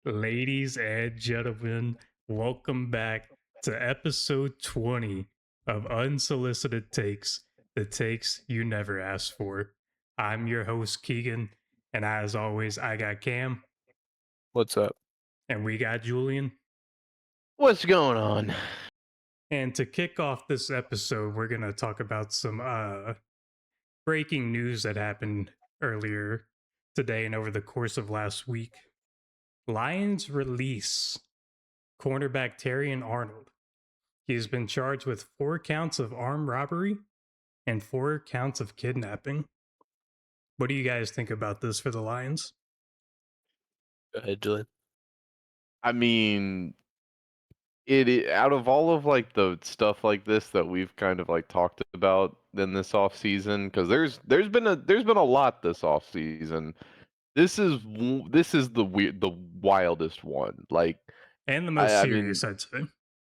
Ladies and gentlemen, welcome back to episode 20 of Unsolicited Takes, the takes you never asked for. I'm your host, Keegan, and as always, I got Cam What's up? and we got Julian. What's going on? And to kick off this episode, we're going to talk about some breaking news that happened earlier today and over the course of last week. Lions release cornerback Terrion Arnold. He's been charged with 4 counts of armed robbery and 4 counts of kidnapping. What do you guys think about this for the Lions? Go ahead, Julian. I mean, out of all of like the stuff like this that we've kind of like talked about in this off season, because there's been a lot this off season. This is the wildest one. Like And the most I mean, serious, I'd say.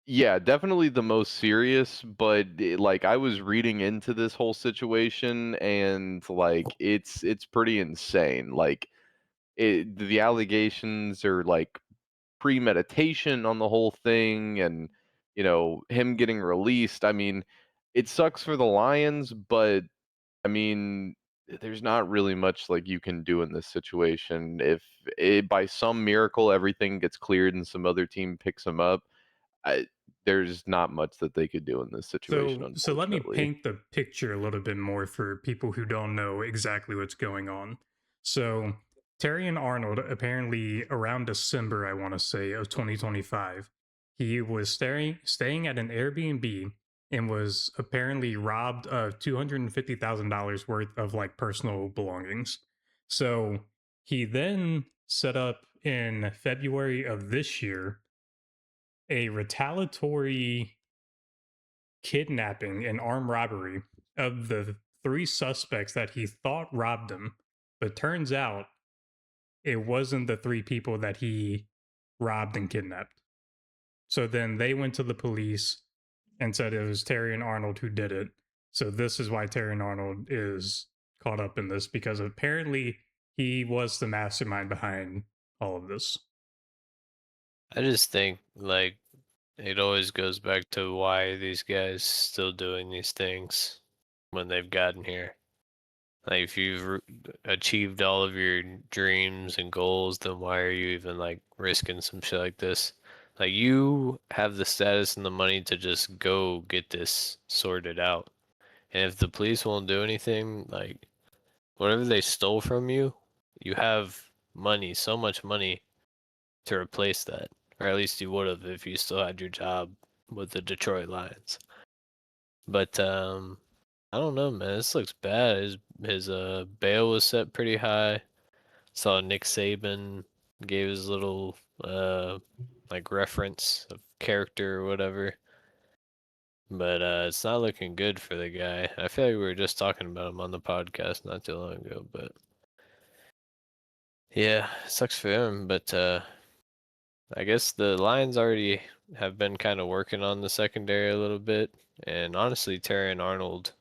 yeah, definitely the most serious. But like I was reading into this whole situation, and like it's pretty insane. Like the allegations are like premeditation on the whole thing, and him getting released. I mean, it sucks for the Lions, but I mean, there's not really much like you can do in this situation. If by some miracle everything gets cleared and some other team picks him up, I, there's not much that they could do in this situation, So let me unfortunately. paint the picture a little bit more for people who don't know exactly what's going on. So Terrion Arnold, apparently around December, I want to say, of 2025, he was staying at an Airbnb and was apparently robbed of $250,000 worth of like personal belongings. So he then set up in February of this year a retaliatory kidnapping and armed robbery of the 3 suspects that he thought robbed him. But turns out it wasn't the 3 people that he robbed and kidnapped. So then they went to the police and said it was Terry and Arnold who did it. So this is why Terry and Arnold is caught up in this because apparently he was the mastermind behind all of this. I just think like it always goes back to why these guys still doing these things when they've gotten here. Like if you've achieved all of your dreams and goals, then why are you even like risking some shit like this? Like you have the status and the money to just go get this sorted out. And if the police won't do anything, like whatever they stole from you, you have money, so much money to replace that. Or at least you would have if you still had your job with the Detroit Lions. But I don't know, man. This looks bad. His bail was set pretty high. Saw Nick Saban gave his little like reference of character or whatever. But it's not looking good for the guy. I feel like we were just talking about him on the podcast not too long ago, but yeah, it sucks for him. But I guess the Lions already have been kind of working on the secondary a little bit, and honestly, Terry and Arnold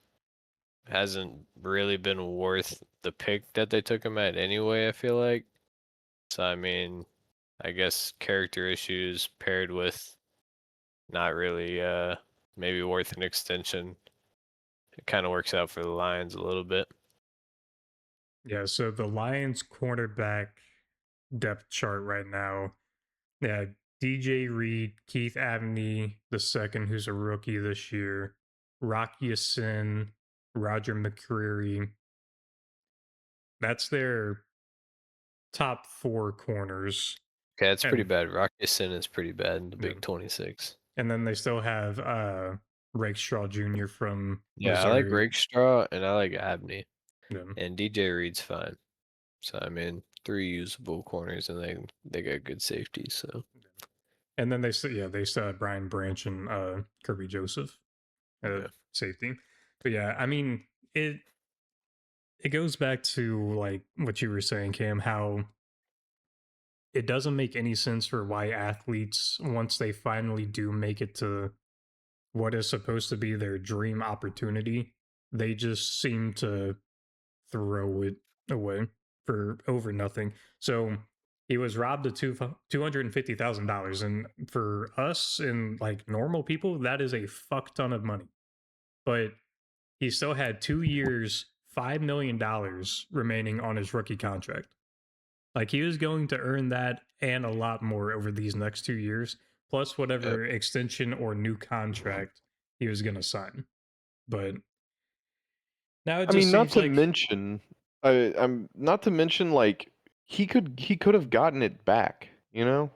hasn't really been worth the pick that they took him at anyway, I feel like. So, I mean, I guess character issues paired with not really maybe worth an extension. It kind of works out for the Lions a little bit. Yeah, so the Lions cornerback depth chart right now. Yeah, DJ Reed, Keith Abney the second, who's a rookie this year, Rocky Sin, Roger McCreary. That's their top 4 corners. Okay, that's pretty And bad. Rockison is pretty bad in the yeah, Big 26. and then they still have Rakestraw Jr. from Yeah, I like Missouri. Rakestraw and I like Abney. Yeah. And DJ Reed's fine. So I mean, 3 usable corners, and they got good safety. So And then they still have Brian Branch and Kirby Joseph at yeah, safety. But yeah, I mean it goes back to like what you were saying, Cam, how it doesn't make any sense for why athletes, once they finally do make it to what is supposed to be their dream opportunity, they just seem to throw it away for over nothing. So He was robbed of $250,000, and for us and like normal people, that is a fuck ton of money. But he still had 2 years, $5 million remaining on his rookie contract. Like he was going to earn that and a lot more over these next 2 years, plus Yep. whatever extension or new contract he was going to sign. But now it I just mean, not seems to like, mention, I'm not to mention like he could have gotten it back, you know?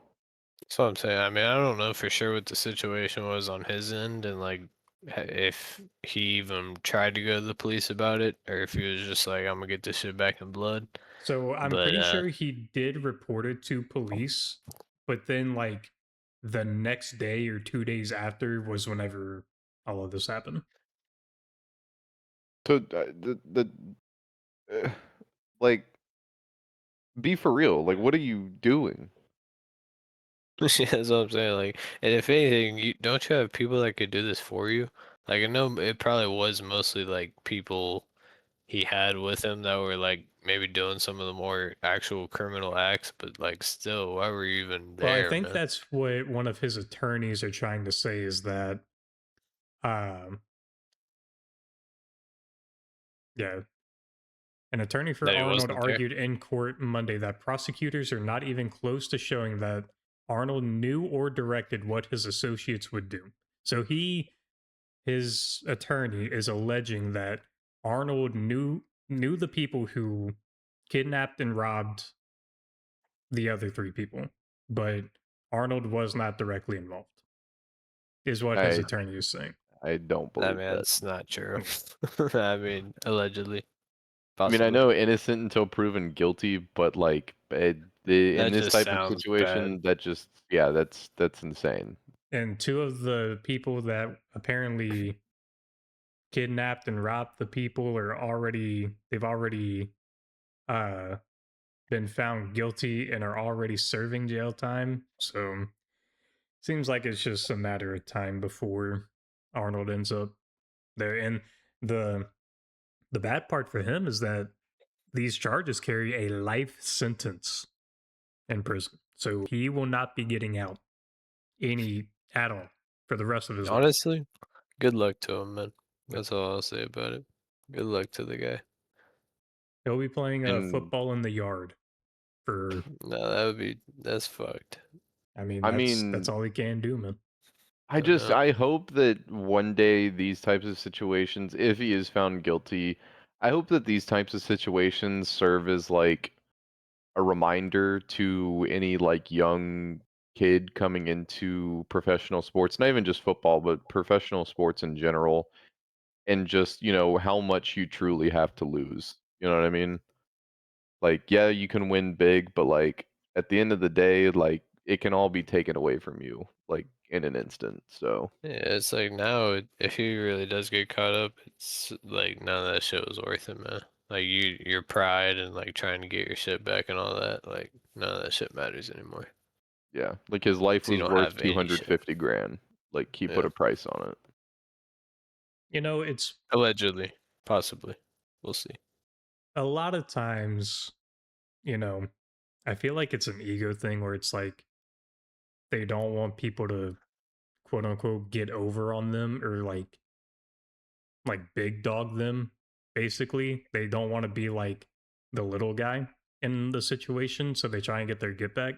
That's what I'm saying. I mean, I don't know for sure what the situation was on his end, and like if he even tried to go to the police about it, or if he was just like, "I'm gonna get this shit back in blood." so I'm But pretty sure he did report it to police, but then like the next day or 2 days after was whenever all of this happened. So the uh, like be for real. Like, what are you doing? yeah, that's what I'm saying. Like, and if anything, you don't you have people that could do this for you? Like, I know it probably was mostly like people he had with him that were like maybe doing some of the more actual criminal acts, but like still, why were you even Well, I there, think man? that's what one of his attorneys are trying to say is that, um, yeah, an attorney for That he Arnold wasn't there. argued in court Monday that prosecutors are not even close to showing that Arnold knew or directed what his associates would do. So his attorney is alleging that Arnold knew the people who kidnapped and robbed the other three people, but Arnold was not directly involved. Is what his I attorney is saying. I don't I believe mean, that. it's not true. I mean, allegedly, I mean, I possibly. know innocent until proven guilty, but like in That this just type of sounds bad. situation, that just yeah, that's insane. And two of the people that apparently kidnapped and robbed the people are they've already uh been found guilty and are already serving jail time. So seems like it's just a matter of time before Arnold ends up there. And the the bad part for him is that these charges carry a life sentence in prison. So he will not be getting out any at all for the rest of his life. Honestly, good luck to him, man. That's all I'll say about it. Good luck to the guy. He'll be playing And football in the yard for, No, that's fucked. I mean, I that's mean, all he can do, man. I know. I hope that one day these types of situations, if he is found guilty, I hope that these types of situations serve as like a reminder to any like young kid coming into professional sports, not even just football, but professional sports in general, and just, how much you truly have to lose. You know what I mean? Like, yeah, you can win big, but like at the end of the day, like it can all be taken away from you, like in an instant. So Yeah, it's like now, if he really does get caught up, it's like none of that shit was worth it, man. Like your pride and like trying to get your shit back and all that, like none of that shit matters anymore. yeah, like his life 'Cause you was don't worth have any shit. 250 grand. Like he put Yeah, a price on it. It's allegedly, possibly. We'll see. a lot of times, you know, I feel like it's an ego thing where it's like they don't want people to quote unquote get over on them or like big dog them. Basically, they don't want to be like the little guy in the situation, so they try and get their get back.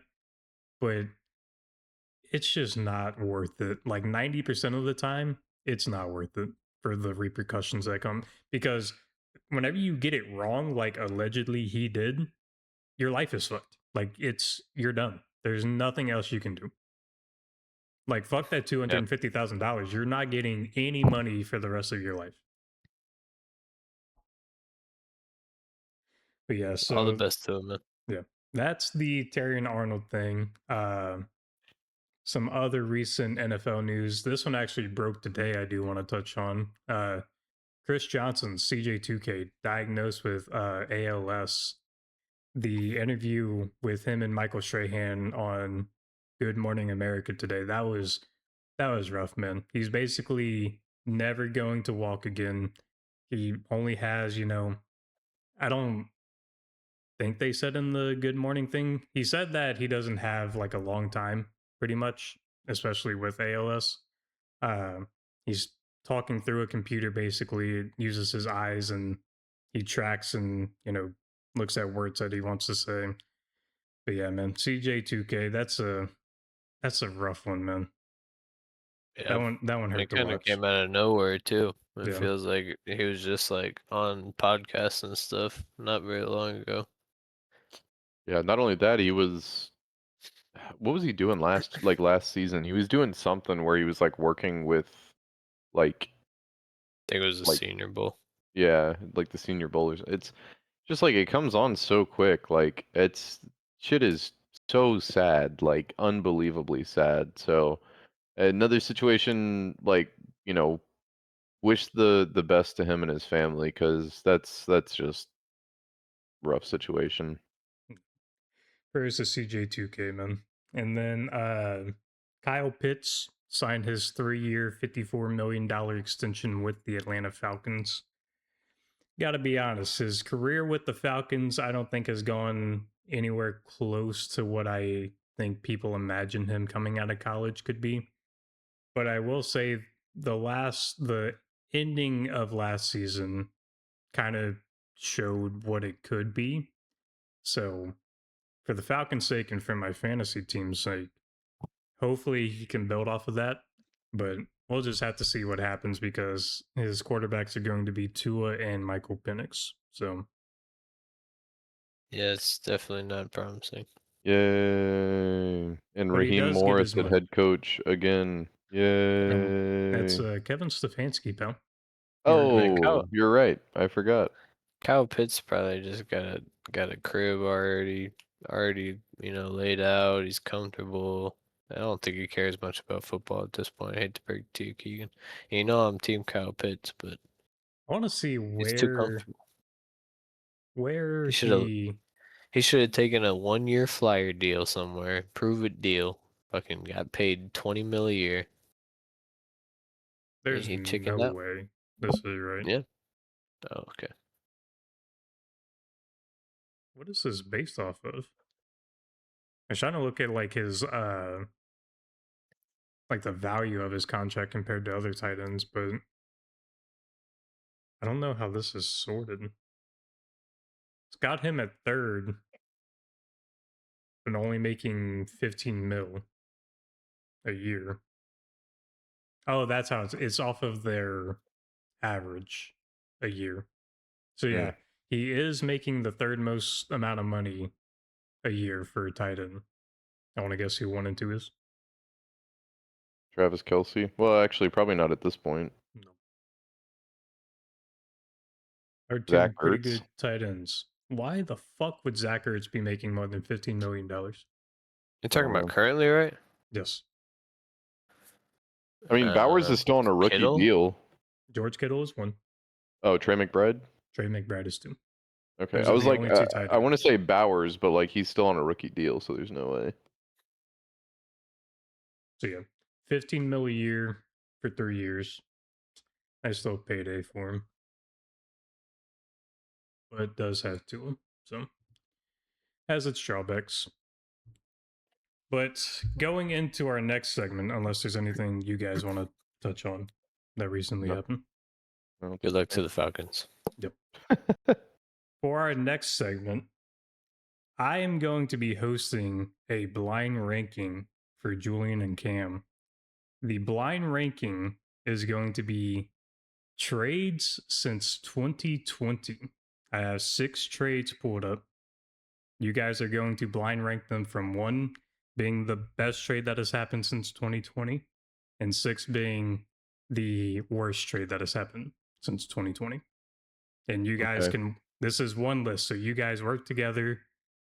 But it's just not worth it. Like 90% of the time, it's not worth it for the repercussions that come because whenever you get it wrong, like allegedly he did, your life is fucked. Like you're done. There's nothing else you can do. Like fuck that two hundred Yep. and fifty thousand dollars. You're not getting any money for the rest of your life. But yeah, All the so best to him, man. yeah, that's the Terry and Arnold thing. Some other recent NFL news. This one actually broke today. I do want to touch on. Chris Johnson, CJ2K, diagnosed with ALS. The interview with him and Michael Strahan on Good Morning America today. That was rough, man. He's basically never going to walk again. He only has, I don't think they said in the Good Morning thing. He said that he doesn't have like a long time, pretty much, especially with ALS. Uh, he's talking through a computer basically. It uses his eyes and he tracks and looks at words that he wants to say. But yeah, man, CJ2K, that's a rough one, man. Yeah, That one hurt it to kind of watch. came out of nowhere too. It Yeah. feels like he was just like on podcasts and stuff not very long ago. Yeah, not only that, he was what was he doing last season? He was doing something where he was like working with like I think it was the like Senior Bowl. yeah, like the senior bowlers. It's just like it comes on so quick. Like it's shit is so sad, like unbelievably sad. So another situation like, you know, wish the best to him and his family cuz that's just rough situation. Prayers to CJ2K, man. And then Kyle Pitts signed his 3-year, $54 million extension with the Atlanta Falcons. Gotta be honest, his career with the Falcons, I don't think has gone anywhere close to what I think people imagine him coming out of college could be. But I will say the ending of last season kind of showed what it could be. So for the Falcons' sake and for my fantasy team's sake, hopefully he can build off of that. But we'll just have to see what happens because his quarterbacks are going to be Tua and Michael Penix. So, Yeah, it's definitely not promising. Yay. And but he Raheem does get Morris his at money. head coach again. That's Yay. Kevin Stefanski, pal. You're I mean, Oh, you're right. I forgot. Kyle Pitts probably just got a crib already laid out. He's comfortable. I don't think he cares much about football at this point. I hate to break it to you, Keegan. I'm Team Kyle Pitts, but I want to see he's too where comfortable. where He should have he. he should have taken a 1-year flyer deal somewhere, prove it deal. Fucking got paid 20 mil a year. There's He no chickened out. way this is right. Yeah. Oh, okay. What is this based off of? I'm trying to look at like his like the value of his contract compared to other tight ends, but I don't know how this is sorted. It's got him at third, but only making 15 mil a year. Oh, that's how it's off of their average a year. So Hmm. yeah, he is making the third most amount of money a year for a tight end. I want to guess who 1 and 2 is. Travis Kelsey. Well, actually, probably not at this point. No. Are Zach two pretty Ertz. good tight ends. Why the fuck would Zach Ertz be making more than $15 million? You're I talking don't about know. currently, right? Yes. I mean, Bowers is still on a rookie Kittle? deal. George Kittle is one. Oh, Trey McBride. Trey McBride is two. Okay, Those I are was the like, only two tight I want to ends. say Bowers, but like he's still on a rookie deal, so there's no way. So yeah, 15 mil a year for 3 years. I still payday for him, but it does have two. So has its drawbacks. But going into our next segment, unless there's anything you guys want to touch on that recently No, happened. I don't Good think luck to the Falcons. Yep. For our next segment, I am going to be hosting a blind ranking for Julian and Cam. The blind ranking is going to be trades since 2020. I have 6 trades pulled up. You guys are going to blind rank them from 1 being the best trade that has happened since 2020, and 6 being the worst trade that has happened since 2020. And you guys Okay. can, this is one list. So you guys work together.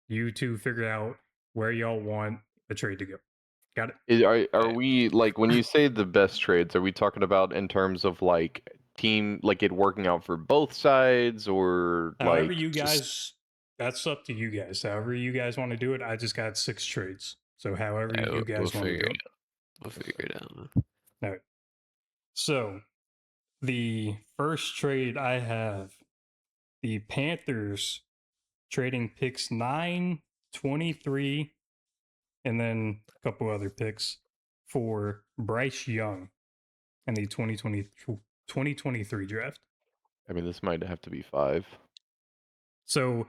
You two figure out where y'all want the trade to go. Got it? Are Right. we like when you say the best trades? Are we talking about in terms of like team, like it working out for both sides, or However, like you Just guys, that's up to you guys. However, you guys want to do it. I just got 6 trades. So, however, you we'll guys want to figure do it it. out. We'll figure it out. All right. So, the first trade I have, the Panthers trading picks 9, 23, and then a couple other picks for Bryce Young in the 2023 draft. I mean, this might have to be 5. So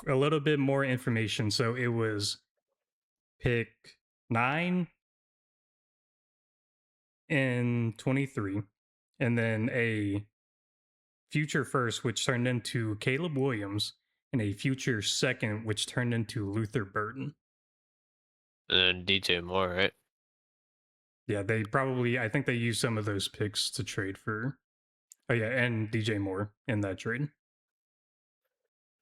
a little bit more information. So it was pick 9 and 23, and then a future first, which turned into Caleb Williams, and a future second, which turned into Luther Burton. And then DJ Moore, right? Yeah, they probably, I think they used some of those picks to trade for, oh yeah, and DJ Moore in that trade.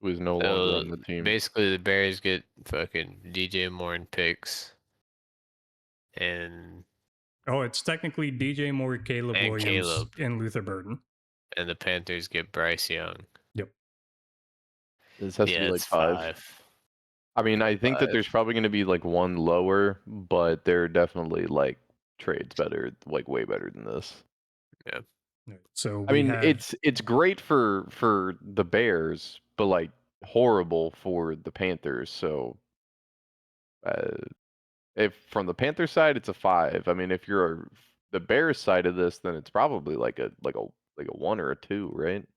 Who is no longer So on the team. basically, the Bears get fucking DJ Moore and picks, and Oh, it's technically DJ Moore, Caleb and Williams, Caleb, and Luther Burton. and the Panthers get Bryce Young. Yep. This has to Yeah, be like it's 5. 5. I mean, I think that 5. there's probably going to be like one lower, but they're definitely like trades better, like way better than this. Yeah. So I we mean, have, it's great for the Bears, but like horrible for the Panthers. So, uh, if from the Panthers side, it's a 5. I mean, if you're the Bears side of this, then it's probably like a 1 or a 2, right?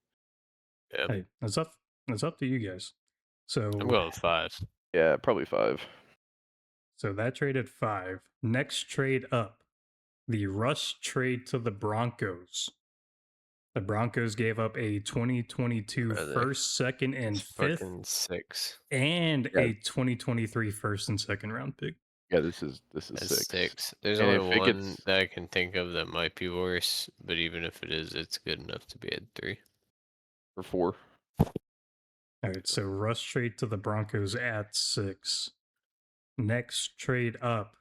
Yeah. hey, it's up to you guys. I'm So going 5. Yeah, probably 5. so that trade at 5. Next trade up, the Russ trade to the Broncos. The Broncos gave up a 2022 Brother. first, second, and It's fifth, fucking 6. and Yeah. a 2023 first and second round pick. Yeah, this is That's 6. 6. There's And only if it one gets that I can think of that might be worse, but even if it is, it's good enough to be at 3. for 4, All right, so Russ trade to the Broncos at 6. Next trade up,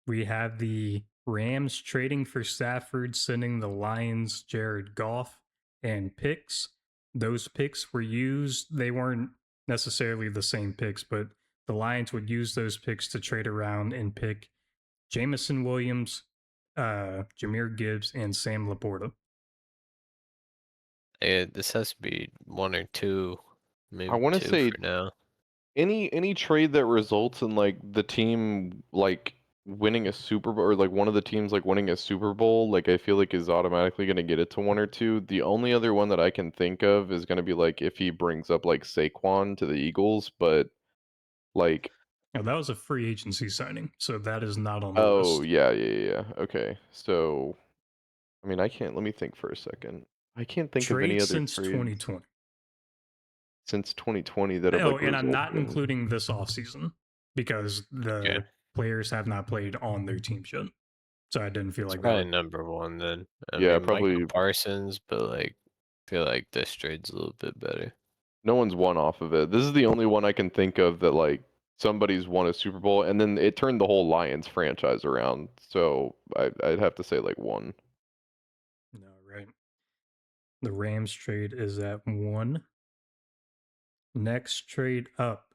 we have the Rams trading for Stafford, sending the Lions Jared Goff and picks. Those picks were used. They weren't necessarily the same picks, but the Lions would use those picks to trade around and pick Jamison Williams, Jameer Gibbs, and Sam Laporta. Yeah, this has to be 1 or 2. I Maybe want to 2 say for now. any trade that results in like the team like winning a Super Bowl, or like one of the teams like winning a Super Bowl, like I feel like is automatically going to get it to 1 or 2. The only other one that I can think of is going to be like if he brings up like Saquon to the Eagles, but like Now, that was a free agency signing, so that is not on the oh list. yeah. Okay. So I mean, I can't, let me think for a second. I can't think of any Trade other since trades 2020. since 2020 that have Oh, like and I'm not resulted in. including this offseason because Okay. the players have not played on their teams yet. So I didn't feel It's like that probably would. number 1 then. I Yeah, mean, Micah probably Parsons, but like, I feel like this trade's a little bit better. no one's won off of it. This is the only one I can think of that like somebody's won a Super Bowl and then it turned the whole Lions franchise around. So I'd have to say like 1. No, right. The Rams trade is at 1. Next trade up,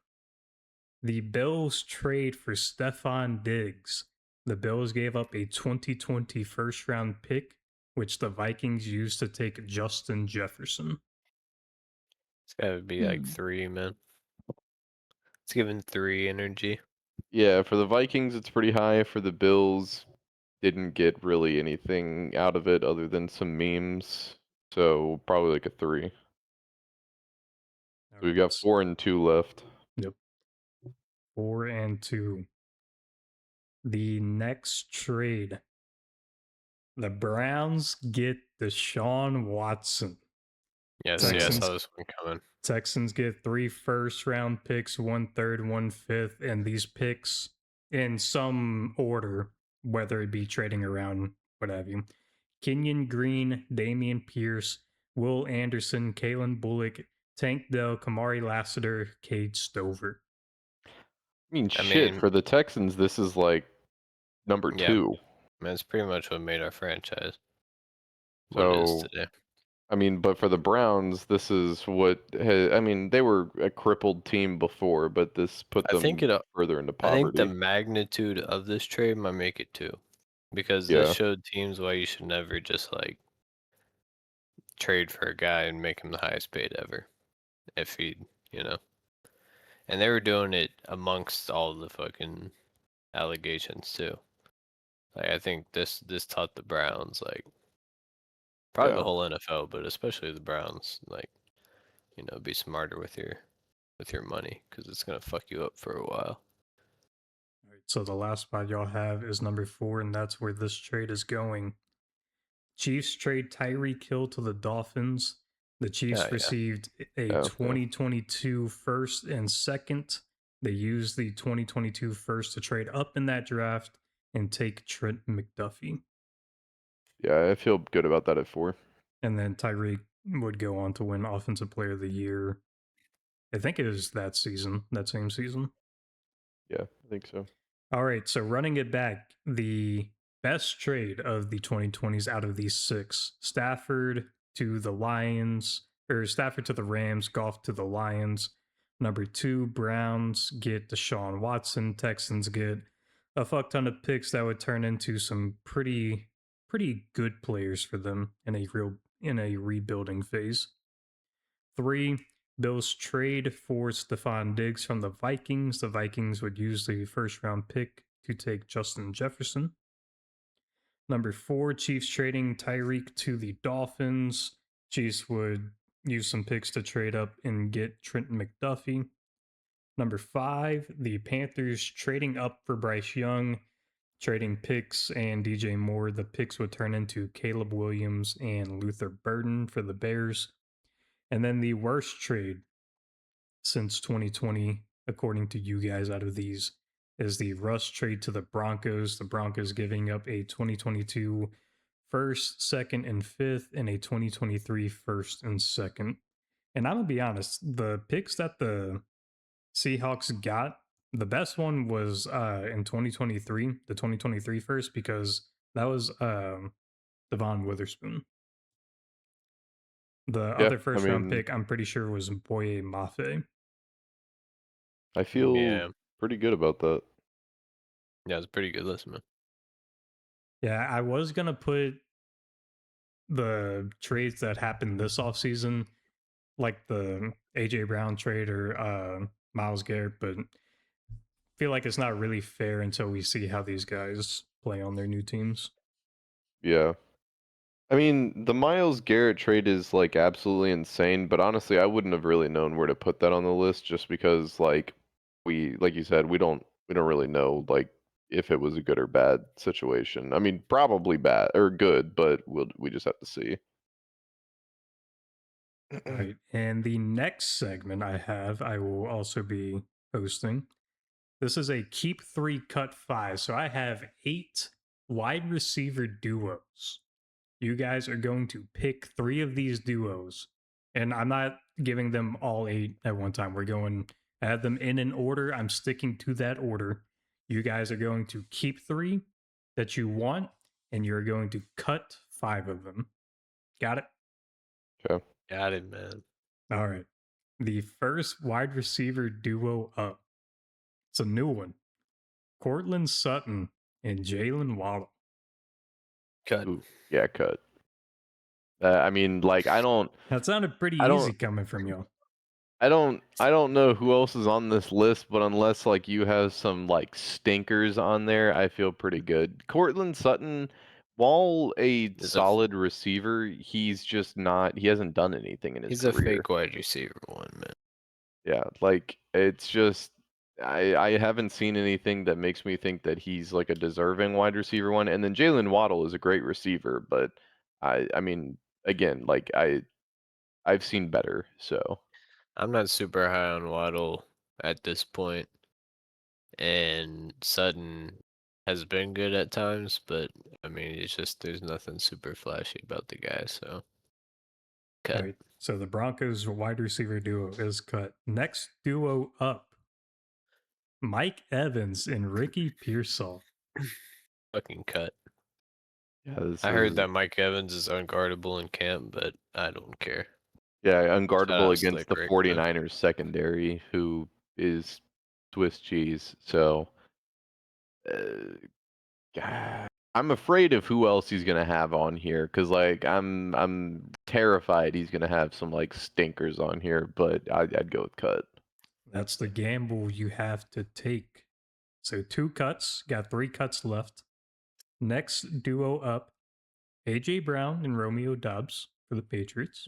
the Bills trade for Stephon Diggs. The Bills gave up a 2020 first round pick, which the Vikings used to take Justin Jefferson. It's gotta be like 3, man. It's giving 3 energy. Yeah, for the Vikings it's pretty high. For the Bills, didn't get really anything out of it other than some memes. So probably like a 3. All So we've got right. 4 and 2 left. Yep. 4 and 2. The next trade, the Browns get Deshaun Watson. Yeah, see, I Texans saw this one coming. Texans get 3 first round picks, 1/3, 1/5, and these picks in some order, whether it be trading around, what have you. Kenyon Green, Damian Pierce, Will Anderson, Kalen Bullock, Tank Dell, Kamari Lassiter, Cade Stover. I mean, I shit, mean, for the Texans, this is like number yeah, 2. that's pretty much what made our franchise what it is So, today. I mean, but for the Browns, this is what I mean, they were a crippled team before, but this put I think them it. further into I think the poverty. magnitude of this trade might make it 2, because this Yeah. showed teams why you should never just like trade for a guy and make him the highest paid ever if he, you know. And they were doing it amongst all the fucking allegations too. Like I think this taught the Browns, like probably Yeah. the whole NFL, but especially the Browns, like, be smarter with your money because it's gonna fuck you up for a while. All right, so the last spot y'all have is number 4, and that's where this trade is going. Chiefs trade Tyreek Hill to the Dolphins. The Oh Chiefs yeah. received a Okay. 2022 first and second. They used the 2022 first to trade up in that draft and take Trent McDuffie. Yeah, I feel good about that at 4. And then Tyreek would go on to win Offensive Player of the Year. I think it was that season, that same season. Yeah, I think so. All right, so running it back, the best trade of the 2020s out of these 6, Stafford to the Lions, or Stafford to the Rams, Goff to the Lions. Number 2, Browns get Deshaun Watson, Texans get a fuck ton of picks that would turn into some pretty good players for them in a rebuilding phase. 3, Bills trade for Stephon Diggs from the Vikings. The Vikings would use the first round pick to take Justin Jefferson. Number 4, Chiefs trading Tyreek to the Dolphins. Chiefs would use some picks to trade up and get Trenton McDuffie. Number 5, the Panthers trading up for Bryce Young, trading picks and DJ Moore. The picks would turn into Caleb Williams and Luther Burden for the Bears. And then the worst trade since 2020, according to you guys, out of these, is the Russ trade to the Broncos. The Broncos giving up a 2022 first, second, and fifth, and a 2023 first and second. And I'm gonna be honest, the picks that the Seahawks got, the best one was in 2023, the 2023 first, because that was Devon Witherspoon. The Yeah, other I first round mean, pick, I'm pretty sure, was Boye Mafe. I feel Yeah. pretty good about that. Yeah, it's a pretty good list, man. Yeah, I was gonna put the trades that happened this offseason, like the AJ Brown trade or Miles Garrett, but feel like it's not really fair until we see how these guys play on their new teams. Yeah. I mean, the Miles Garrett trade is like absolutely insane, but honestly, I wouldn't have really known where to put that on the list just because like you said, we don't really know like if it was a good or bad situation. I mean, probably bad or good, but we just have to see. All right. And the next segment I will also be hosting. This is a keep 3, cut 5. So I have 8 wide receiver duos. You guys are going to pick 3 of these duos. And I'm not giving them all 8 at one time. I have them in an order. I'm sticking to that order. You guys are going to keep 3 that you want, and you're going to cut 5 of them. Got it? Okay. Got it, man. All right. The first wide receiver duo up. It's a new one. Cortland Sutton and Jalen Waddle. Cut. Ooh, yeah, cut. I mean, like That sounded pretty I don't easy coming from you. I don't know who else is on this list, but unless like you have some like stinkers on there, I feel pretty good. Cortland Sutton, while a He's a solid receiver, he hasn't done anything in his he's a career. fake wide receiver one, man. Yeah, like it's just I haven't seen anything that makes me think that he's like a deserving wide receiver one. And then Jalen Waddle is a great receiver, but I mean again, like I've seen better, so I'm not super high on Waddle at this point, and Sutton has been good at times, but I mean, it's just there's nothing super flashy about the guy, so All cut. right. So the Broncos wide receiver duo is cut. Next duo up, Mike Evans and Ricky Pearsall. Fucking cut. yeah, this I heard is that Mike Evans is unguardable in camp, but I don't care. yeah, Shout unguardable out against Slick the Rick, though. 49ers secondary, who is Swiss cheese. So, I'm afraid of who else he's gonna have on here, because like I'm terrified he's gonna have some like stinkers on here. But I'd go with cut. That's the gamble you have to take. So 2 cuts, got 3 cuts left. Next duo up, AJ Brown and Romeo Dobbs for the Patriots.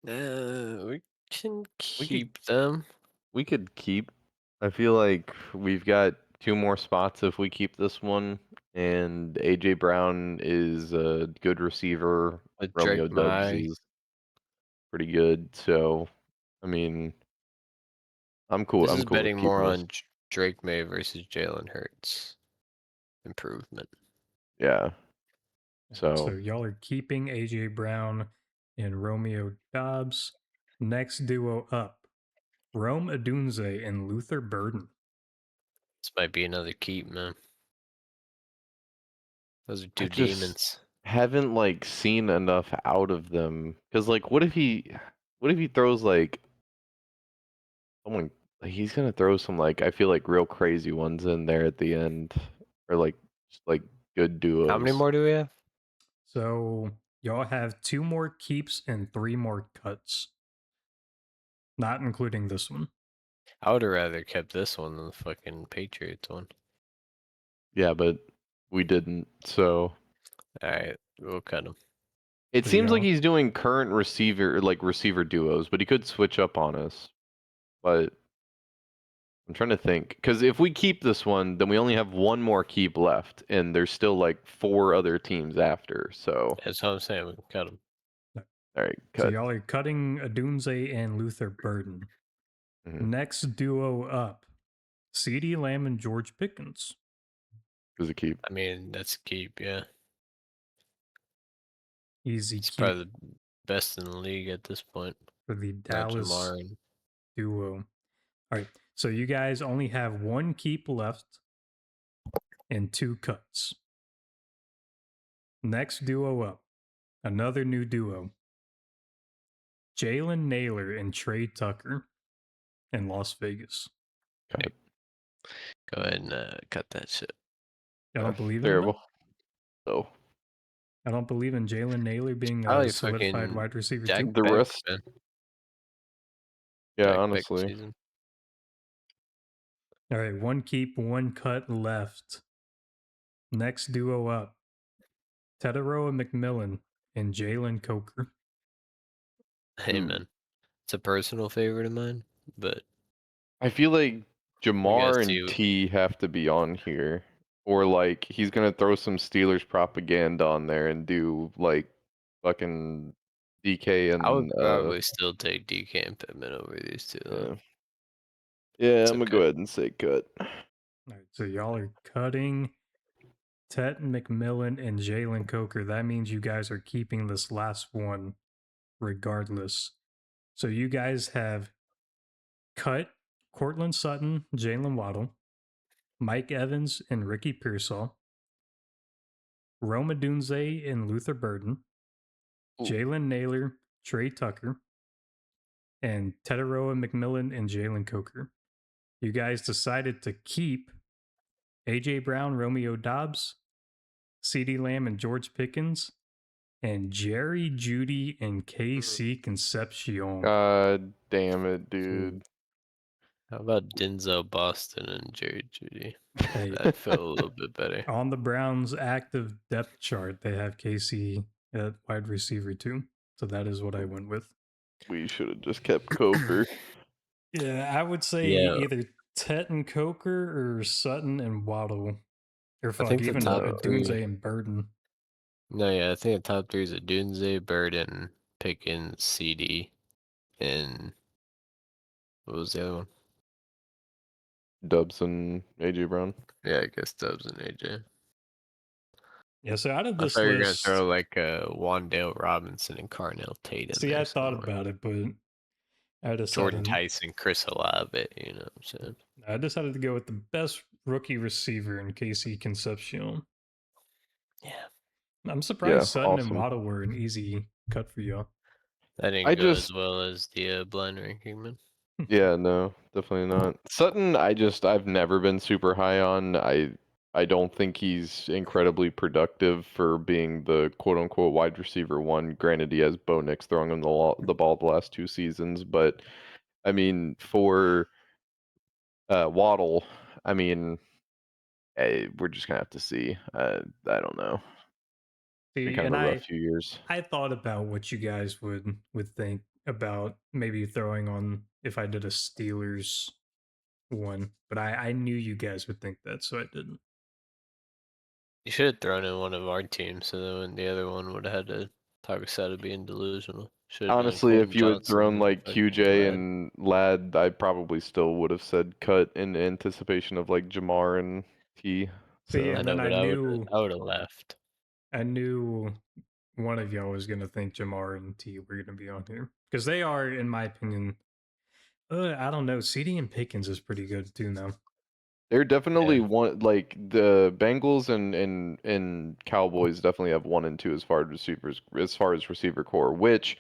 We can We could keep them. we could keep. I feel like we've got 2 more spots if we keep this one, and AJ Brown is a good receiver. With Romeo Drake Dubs Mai. is pretty good. So, I mean, I'm cool. This I'm is cool with betting more keeping this. on Drake May versus Jalen Hurts. Improvement. Yeah. So So y'all are keeping AJ Brown and Romeo Dobbs. Next duo up, Rome Adunze and Luther Burden. This might be another keep, man. Those are I two just demons. haven't like seen enough out of them. Cause like, what if he throws like someone? Like, he's gonna throw some like I feel like real crazy ones in there at the end, or like just like good How many duos. more do we have? So y'all have 2 more keeps and 3 more cuts, not including this one. I would have rather kept this one than the fucking Patriots one. Yeah, but we didn't. So Alright, we'll cut him. it So seems like y'all, he's doing current receiver duos, but he could switch up on us. But I'm trying to think, because if we keep this one, then we only have 1 more keep left, and there's still like 4 other teams after. So, That's what I'm saying. We can cut him. all right, so cut. y'all are cutting Adunze and Luther Burden. Next duo up, CeeDee Lamb and George Pickens. Is a keep. I mean, that's a keep, yeah. Easy He's keep probably the best in the league at this point. for the Not Dallas Jamar and duo. All right, so you guys only have 1 keep left and 2 cuts. Next duo up, another new duo, Jalen Naylor and Trey Tucker in Las Vegas. Cut. go ahead and cut that shit. I don't believe in him. Terrible. So I don't believe in Jalen Naylor being a Probably solidified fucking wide receiver Dak too. the Peck, rest, man. yeah, Dak Peck honestly, season. All right, 1 keep, 1 cut left. Next duo up, Tetaroa McMillan and Jalen Coker. Hey, Hmm. man. It's a personal favorite of mine, but I feel like we gotta Jamar and see. T have to be on here, or like he's gonna throw some Steelers propaganda on there and do like fucking DK I would and probably still take DK and Pittman over these two, though. yeah. Yeah, It's I'm gonna go okay. ahead and say cut. All right, so y'all are cutting Tet McMillan and Jalen Coker. That means you guys are keeping this last one regardless. So you guys have cut Cortland Sutton, Jalen Waddle, Mike Evans, and Ricky Pearsall, Roma Dunze and Luther Burden, Ooh. Jalen Naylor, Trey Tucker, and Tetaroa McMillan and Jalen Coker. You guys decided to keep AJ Brown, Romeo Dobbs, CeeDee Lamb, and George Pickens, and Jerry Judy and KC Concepcion. God damn it, Ooh. dude. How about Denzel Boston and Jerry Judy? Hey, That felt a little bit better. on the Browns' active depth chart, they have KC at wide receiver too. So that is what I went with. We should have just kept Coker. Yeah, I would say Yeah, either Tet and Coker or Sutton and Waddle. Or I fuck, think the even top Dunze three. and Burden. No, yeah, I think the top three is Dunze, Burden, Pickens, CD, and what was the other one? Dubs and AJ Brown. Yeah, I guess Stubbs and AJ. Yeah, so out of I this thought you were gonna list, throw like Wandale Robinson and Carnell Tate in see, there I thought somewhere. about it, but I Jordan decided Tyson, Chris Olave, you know what I'm saying? to go with the best rookie receiver in KC Concepcion. Yeah, I'm surprised Yeah, Sutton and awesome. Waddle were an easy cut for y'all. that didn't I go as just, well as the blind ranking, man. yeah, no, definitely not. Sutton, I've never been super high on. I don't think he's incredibly productive for being the quote unquote wide receiver one. Granted, he has Bo Nix throwing him the ball the last 2 seasons, but I mean, for Waddle, I mean, we're just gonna have to see. I don't know. It's been See, kind of and a rough few years. I thought about what you guys would think about maybe throwing on if I did a Steelers one, but I knew you guys would think that, so I didn't. You should have thrown in one of our teams, so then the other one would have had to talk us out of being delusional. Should have done Honestly, if Colton you had Johnson thrown and like fucking QJ Glad. and Lad, I probably still would have said cut in anticipation of like Jamar and T. See, So I and then know, but I would have left. I knew one of y'all was gonna think Jamar and T were gonna be on here because they are, in my opinion. I don't know. CD and Pickens is pretty good too now. they're definitely Yeah, one, like the Bengals and Cowboys definitely have 1 and 2 as far as receiver core, which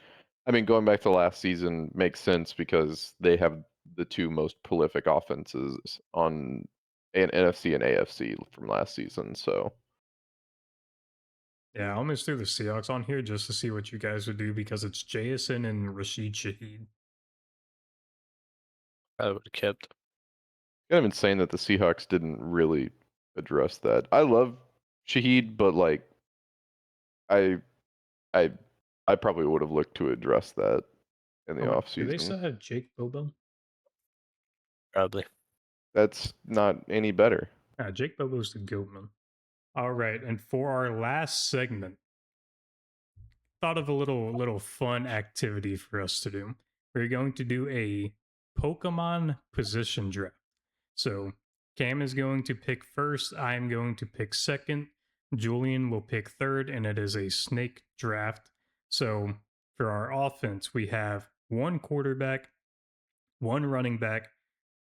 I mean going back to last season makes sense because they have the two most prolific offenses on an NFC and AFC from last season. So Yeah, I almost threw the Seahawks on here just to see what you guys would do because it's Jason and Rashid Shaheed. I would have kept. kind of insane that the Seahawks didn't really address that. I love Shaheed, but like I I I probably would have looked to address that in the Oh wait, off do they season. still have Jake Bobo? Probably. That's not any better. Jake Bobo's the goat man. All right, and for our last segment, thought of a little fun activity for us to do. We're going to do a Pokemon position draft. So Cam is going to pick first. I'm going to pick second. Julian will pick third, and it is a snake draft. So for our offense, we have one quarterback, one running back,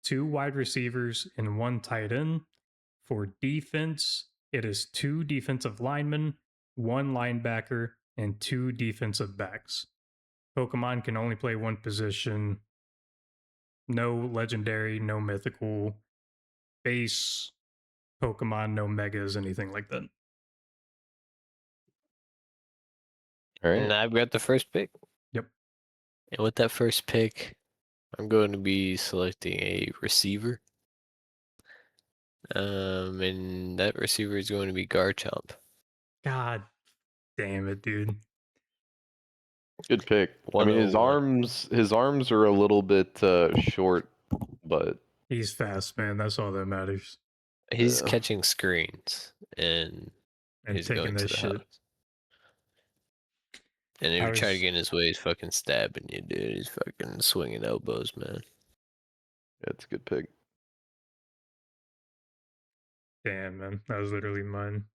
two wide receivers, and one tight end. For defense, it is two defensive linemen, one linebacker, and two defensive backs. Pokemon can only play one position. No legendary, no mythical, base Pokemon, no megas, anything like that. All And right. I've got the first pick. Yep. And with that first pick, I'm going to be selecting a receiver. And that receiver is going to be Garchomp. God damn it, dude. Good pick. I mean, his 101. arms are a little bit short, but He's fast, man. That's all that matters. He's uh, catching screens and And he's taking going to this the shit. house. And if I you try to was get in his way, he's fucking stabbing you, dude. He's fucking swinging elbows, man. yeah, it's a good pick. damn, man. That was literally mine.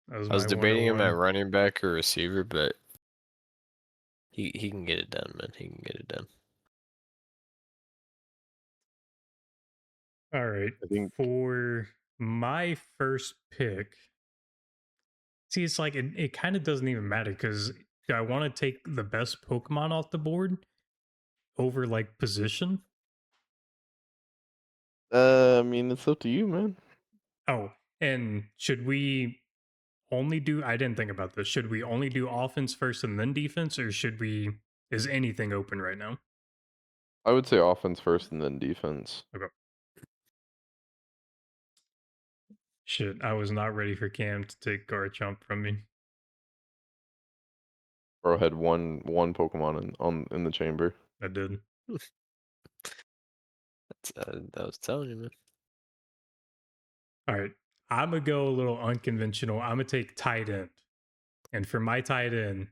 That was I was my debating him at 101. running back or receiver, but he can get it done, man. He can get it done. All right. I think For my first pick, see, it's like it kind of doesn't even matter because I want to take the best Pokemon off the board over like position. I mean, it's up to you, man. Oh, and should we only do, I didn't think about this. Should we only do offense first and then defense, or should we, is anything open right now? I would say offense first and then defense. Okay. Shit, I was not ready for Cam to take Garchomp from me. Bro had one Pokemon in the chamber. I did. I was telling you, man. All right. I'm going to go a little unconventional. I'm going to take tight end. And for my tight end,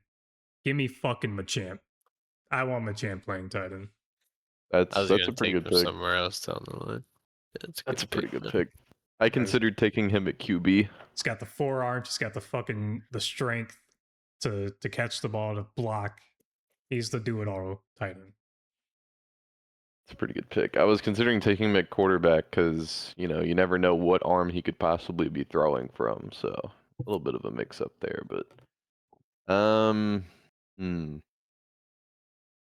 give me fucking Machamp. I want Machamp playing tight end. I was That's gonna a pretty take good him pick. somewhere else down the line. That's a That's a good pretty pick, good man. pick. I Guys, considered taking him at QB. he's got the forearms. He's got the fucking the strength to catch the ball, to block. He's the do it all tight end. It's a pretty good pick. I was considering taking him at quarterback because you know you never know what arm he could possibly be throwing from. So a little bit of a mix up there, but hmm.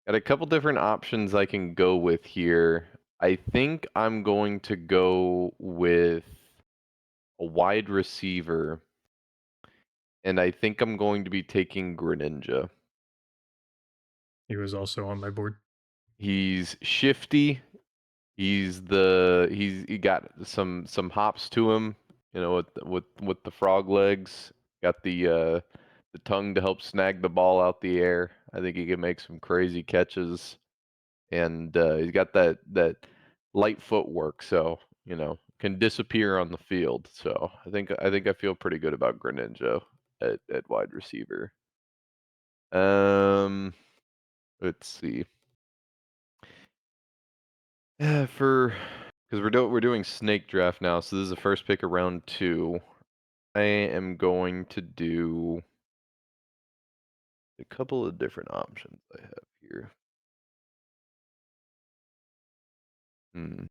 Got a couple different options I can go with here. I think I'm going to go with a wide receiver, and I think I'm going to be taking Greninja. He was also on my board. He's shifty. He got some hops to him, you know, with the frog legs. Got the tongue to help snag the ball out the air. I think he can make some crazy catches, and he's got that light footwork, so you know can disappear on the field. So I feel pretty good about Greninja at wide receiver. Um, let's see. Yeah, because we're doing snake draft now, so this is the first pick of round 2. I am going to do a couple of different options I have here. Hmm.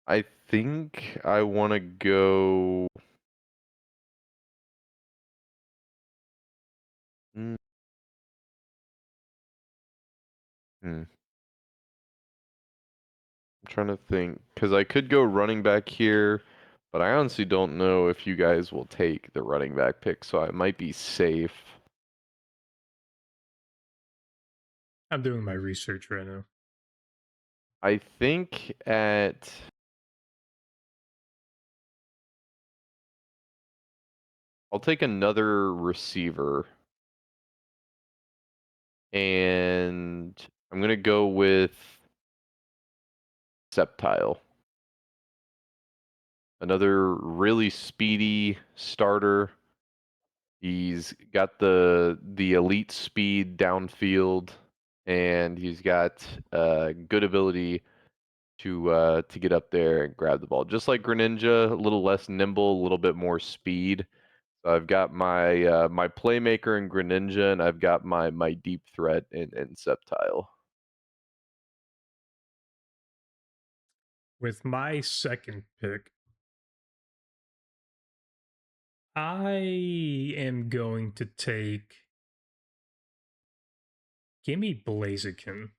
I think I want to go. Mm, hmm. I'm trying to think because I could go running back here, but I honestly don't know if you guys will take the running back pick, so I might be safe. I'm doing my research right now. I think I'll take another receiver, and I'm gonna go with Septile. Another really speedy starter. He's got the elite speed downfield, and he's got good ability to get up there and grab the ball. Just like Greninja, a little less nimble, a little bit more speed. So I've got my my playmaker in Greninja, and I've got my deep threat in Septile. With my second pick, I am going to take. Give me Blaziken for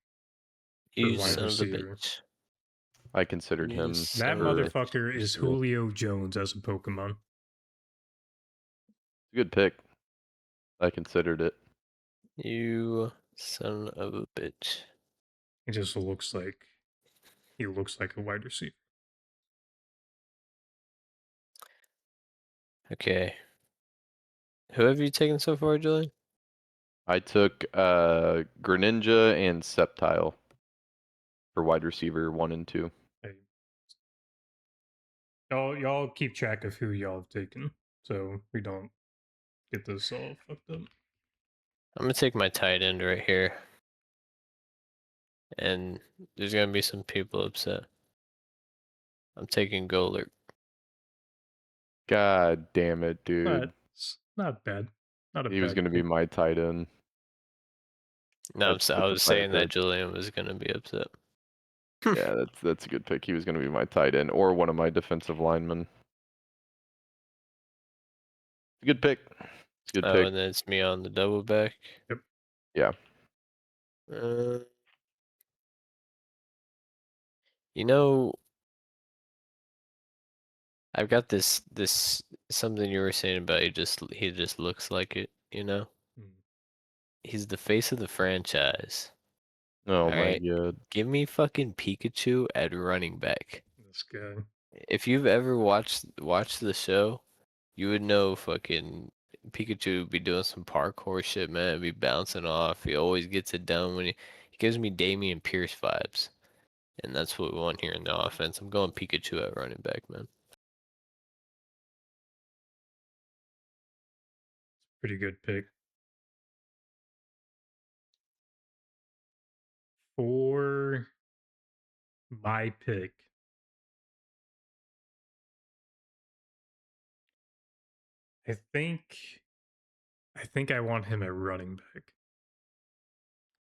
You wide son of a receiver. bitch. I considered You him son That of a for bitch. motherfucker is receiver. Julio Jones as a Pokemon. Good pick. I considered it. You son of a bitch. He just looks like a wide receiver. Okay. Who have you taken so far, Julian? I took Greninja and Septile for wide receiver 1 and 2. Hey, y'all keep track of who y'all have taken, so we don't get this all fucked up. I'm gonna take my tight end right here. And there's gonna be some people upset. I'm taking Golurk. God damn it, dude. It's not bad. Not a He was bad going to be pick. my tight end. No, That's I a was fire saying that pick. Julian was gonna be upset. Yeah, that's a good pick. He was going to be my tight end or one of my defensive linemen. It's a good pick. It's a good Oh, pick. and then it's me on the double back. Yep. Yeah. Uh, you know, I've got this something you were saying about he just looks like it. You know, Hmm, he's the face of the franchise. Oh All my right, god. give me fucking Pikachu at running back. this guy. If you've ever watched the show, you would know fucking Pikachu would be doing some parkour shit, man. Be bouncing off. He always gets it done he gives me Damian Pierce vibes. And that's what we want here in the offense. I'm going Pikachu at running back, man. Pretty good pick. For my pick, I think I want him at running back.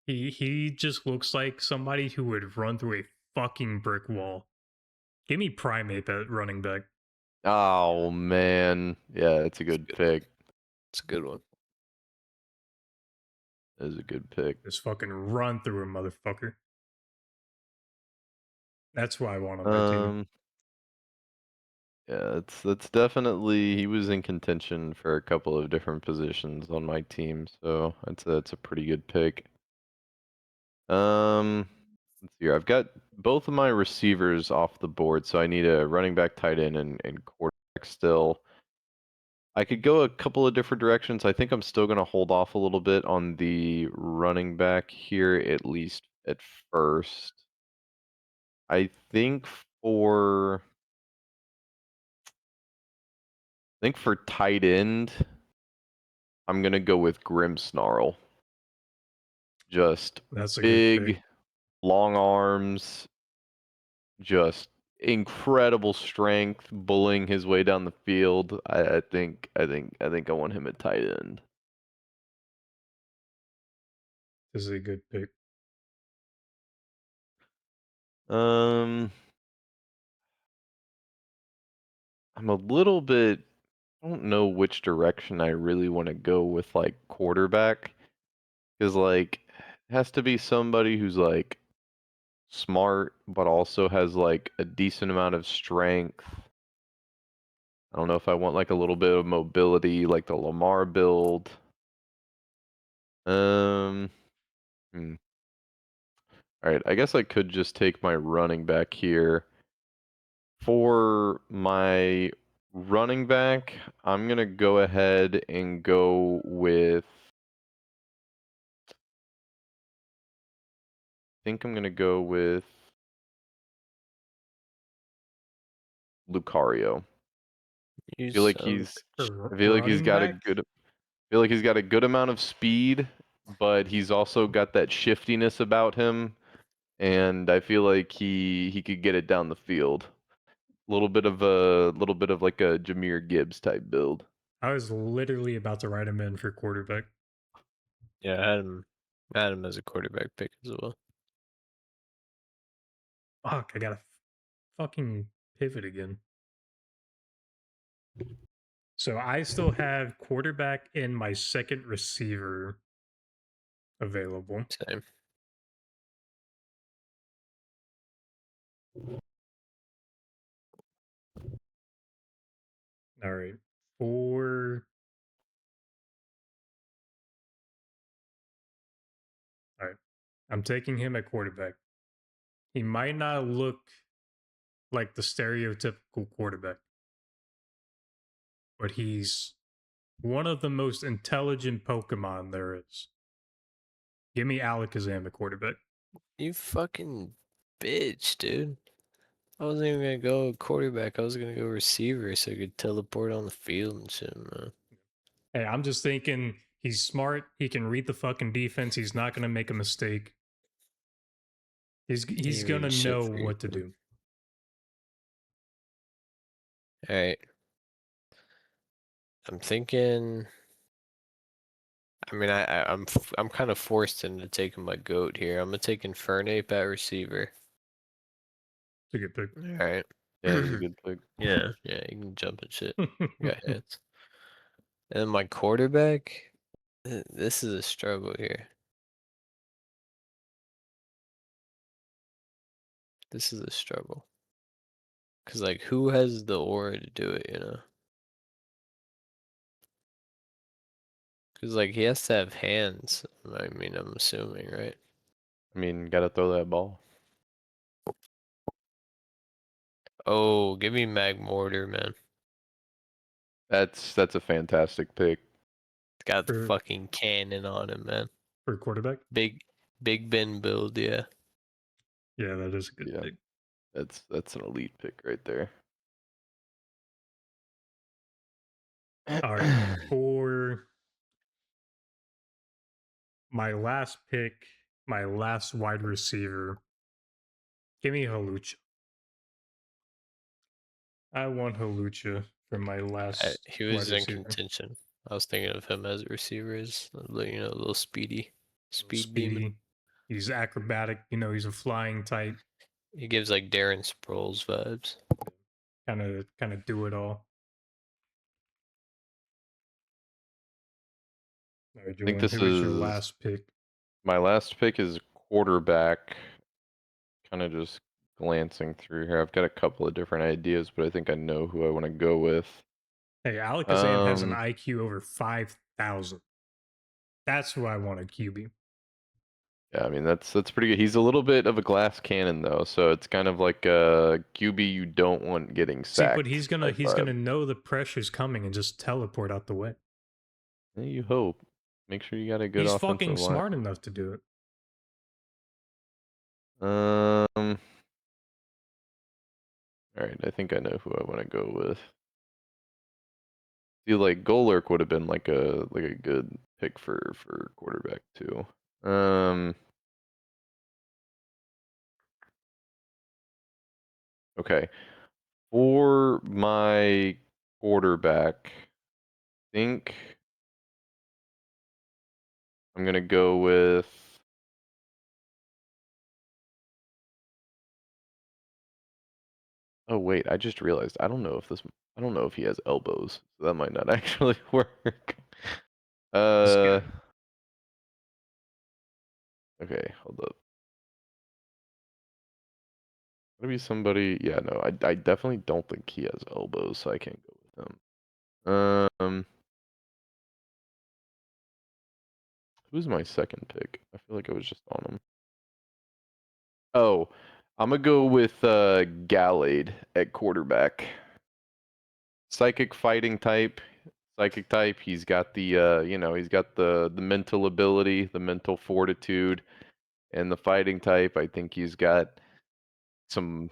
He just looks like somebody who would run through a fucking brick wall. Give me Primate at running back. Oh man. Yeah, it's a It's good a good one. pick. It's a good one. That is a good pick. Just fucking run through a motherfucker. That's who I want on my team. Um Yeah, that's definitely he was in contention for a couple of different positions on my team, so that's a pretty good pick. Let's see here. I've got both of my receivers off the board, so I need a running back, tight end, and quarterback still. I could go a couple of different directions. I think I'm still going to hold off a little bit on the running back here, at least at first. I think for tight end, I'm going to go with Grim Snarl. Just That's a good pick. big, long arms, just incredible strength, bullying his way down the field. I think I want him at tight end. This is a good pick. I'm a little bit. I don't know which direction I really want to go with like quarterback, because like it has to be somebody who's like smart, but also has like a decent amount of strength. I don't know if I want like a little bit of mobility, like the Lamar build. Um, hmm. All right, I guess I could just take my running back here. For my running back, I'm gonna go ahead and go with. I think I'm gonna go with Lucario. You Feel like sound he's. I feel like he's Running got a back? good. Feel like he's got a good amount of speed, but he's also got that shiftiness about him, and I feel like he could get it down the field. A little bit of like a Jameer Gibbs type build. I was literally about to write him in for quarterback. yeah, I had him as a quarterback pick as well. Fuck, I gotta fucking pivot again. So I still have quarterback and my second receiver available. Same. All right. For all right. I'm taking him at quarterback. He might not look like the stereotypical quarterback, but he's one of the most intelligent Pokemon there is. Give me Alakazam at quarterback. You fucking bitch, dude. I wasn't even gonna go quarterback. I was gonna go receiver so I could teleport on the field and shit, man. Hey, I'm just thinking he's smart. He can read the fucking defense. He's not gonna make a mistake. He's You gonna read shit know for your what to team. do. All right. I'm thinking. I mean, I'm kind of forced into taking my goat here. I'm gonna take Infernape at receiver. It's a good pick. All right. Yeah, that's a good pick. Yeah, you can jump and shit. Got hits. And then my quarterback. This is a struggle here. This is a struggle. Cause like, who has the aura to do it? You know. Cause like he has to have hands. I mean, I'm assuming, right? I mean, gotta throw that ball. Oh, give me Magmortar, man. That's a fantastic pick. It's got the for fucking cannon on him, man. for quarterback. Big, Big Ben build, yeah. Yeah, that is a good Yeah, pick. that's an elite pick right there. All right. For my last pick, my last wide receiver, give me Halucha. I want Halucha for my last He wide was in receiver. contention. I was thinking of him as a receiver, as a little speedy, Little speed demon. speedy. He's acrobatic. He's a flying type. He gives like Darren Sproles vibes. Kind of do it all. All right, I think Julian, this who is your is last pick? my last pick is quarterback. Kind of just glancing through here. I've got a couple of different ideas, but I think I know who I want to go with. Hey, Alakazam has an Um, IQ over 5,000. That's who I want a QB. yeah, I mean that's pretty good. He's a little bit of a glass cannon though, so it's kind of like a QB you don't want getting See, but sacked type he's vibe. gonna know the pressure's coming and just teleport out the way. Yeah, you hope. Make sure you got a good He's offensive fucking line. smart enough to do it. All right, I think I know who I want to go with. Feel like Golurk would have been like a good pick for quarterback too. Okay. For my quarterback, I think I'm gonna go with. Oh wait, I just realized I don't know if this. I don't know if he has elbows, so that might not actually work. This Uh. guy. Okay, hold up. Gotta be somebody. Yeah, no, I definitely don't think he has elbows, so I can't go with him. Who's my second pick? I feel like I was just on him. Oh, I'm gonna go with Gallade at quarterback. Psychic fighting type. Psychic type. He's got the he's got the mental ability, the mental fortitude, and the fighting type. I think he's got some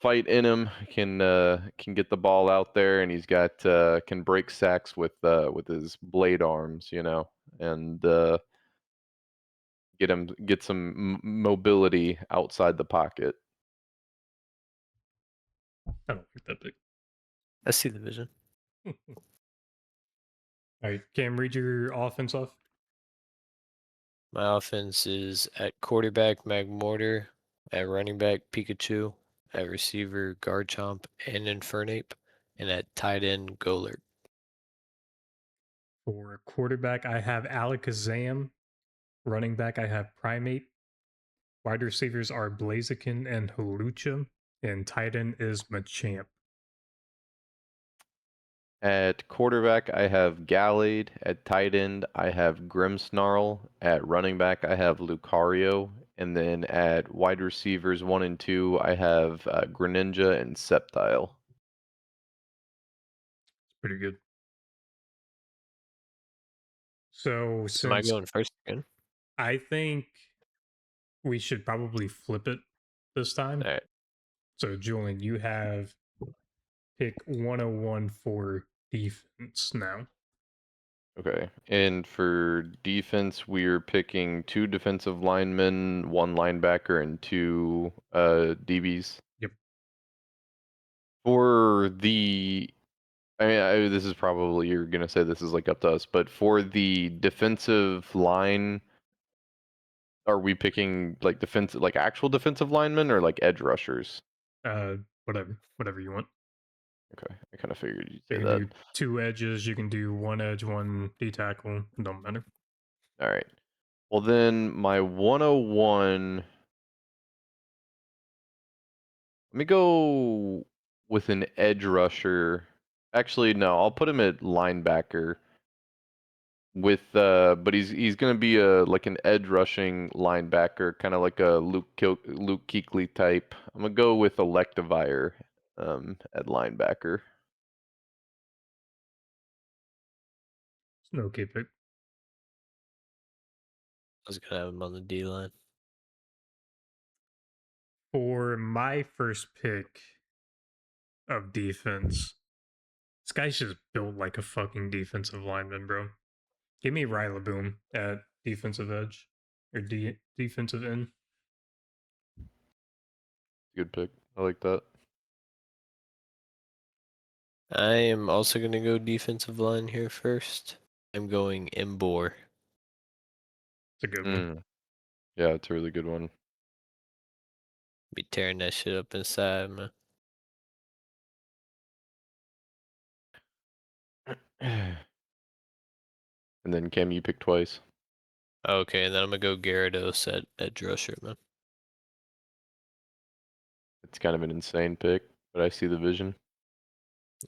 fight in him. Can get the ball out there, and he's got can break sacks with his blade arms, and get some mobility outside the pocket. I don't think that big. I see the vision. All right, Cam, read your offense off. My offense is at quarterback Magmortar, at running back Pikachu, at receiver Garchomp and Infernape, and at tight end Golurk. For quarterback, I have Alakazam. Running back, I have Primate. Wide receivers are Blaziken and Hawlucha. And tight end is Machamp. At quarterback, I have Gallade. At tight end, I have Grimmsnarl. At running back, I have Lucario. And then at wide receivers 1 and 2, I have Greninja and Sceptile. It's pretty good. So Am I since going first again? I think we should probably flip it this time. All right. So Julian, you have pick 101 for defense now. Okay. And for defense, we're picking 2 defensive linemen, 1 linebacker, and 2 DBs. Yep. For the I mean, this is probably you're gonna say this is like up to us, but for the defensive line, are we picking like defensive, like actual defensive linemen, or like edge rushers? Uh whatever you want. Okay, I kind of figured you'd You say can that. do 2 edges, you can do 1 edge, 1 D tackle, it don't matter. All right. Well, then my 101. Let me go with an edge rusher. Actually, no, I'll put him at linebacker. But he's gonna be a like an edge rushing linebacker, kind of like a Luke Kuechly type. I'm gonna go with Electivire, at linebacker. It's an okay pick. I was gonna have him on the D line. For my first pick of defense, this guy's just built like a fucking defensive lineman, bro. Give me Rylaboom at defensive edge or defensive end. Good pick. I like that. I am also gonna go defensive line here first. I'm going Embor. It's a good one. Mm, yeah, it's a really good one. Be tearing that shit up inside, man. And then Cam, you pick twice. Okay, and then I'm gonna go Gyarados at edge rusher, man. It's kind of an insane pick, but I see the vision.